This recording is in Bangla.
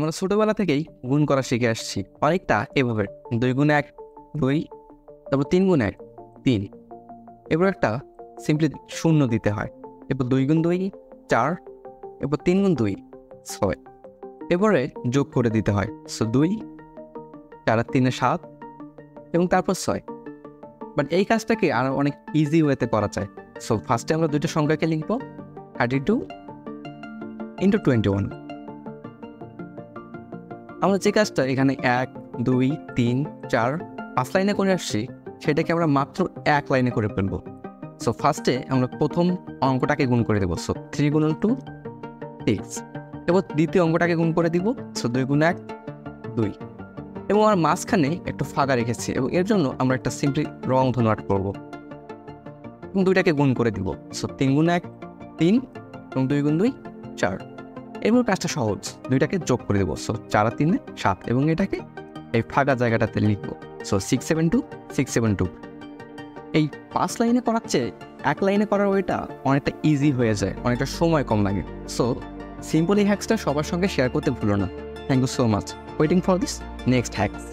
আমরা ছোটবেলা থেকেই গুণ করা শিখে আসছি অনেকটা এভাবে 2 গুণ 1 2, তারপর 3 গুণ 1 3, এরপর একটা সিম্পলি শূন্য দিতে হয়, এরপর 2 গুণ 2 4, এরপর 3 গুণ 2 6, এরপরে যোগ করে দিতে হয়। সো 2 4 আর 3 7 এবং তারপর 6। বাট এই কাজটাকে আরও অনেক ইজি ওয়েতে করা যায়। সো ফার্স্টে আমরা দুইটা সংখ্যাকে লিখব 32 ইন্টু 21। আমরা যে কাজটা এখানে 1 2 3 4 5 লাইনে করে আসছি সেটাকে আমরা মাত্র 1 লাইনে করে ফেলবো। সো ফার্স্টে আমরা প্রথম অঙ্কটাকে গুণ করে দেবো। সো 3 গুণ 2 6, এবার দ্বিতীয় অঙ্কটাকে গুণ করে দিব। সো 2 গুণ 1 2, এবং আমরা মাঝখানে একটু ফাঁকা রেখেছি এবং এর জন্য আমরা একটা সিম্পলি রং ধনু আর্ট করবো এবং দুইটাকে গুণ করে দিব। সো 3 গুণ 1 3 এবং 2 গুণ 2 4। এরপর কাজটা সহজ, দুইটাকে যোগ করে দেবো। সো 4 আর 3 7 এবং এটাকে এই ফাঁকা জায়গাটাতে লিখবো। সো 672 672। এই 5 লাইনে করার চেয়ে 1 লাইনে করার ওইটা অনেকটা ইজি হয়ে যায়, অনেকটা সময় কম লাগে। সো সিম্পল এই হ্যাক্সটা সবার সঙ্গে শেয়ার করতে ভুলো না। Thank you so much waiting for this next hacks.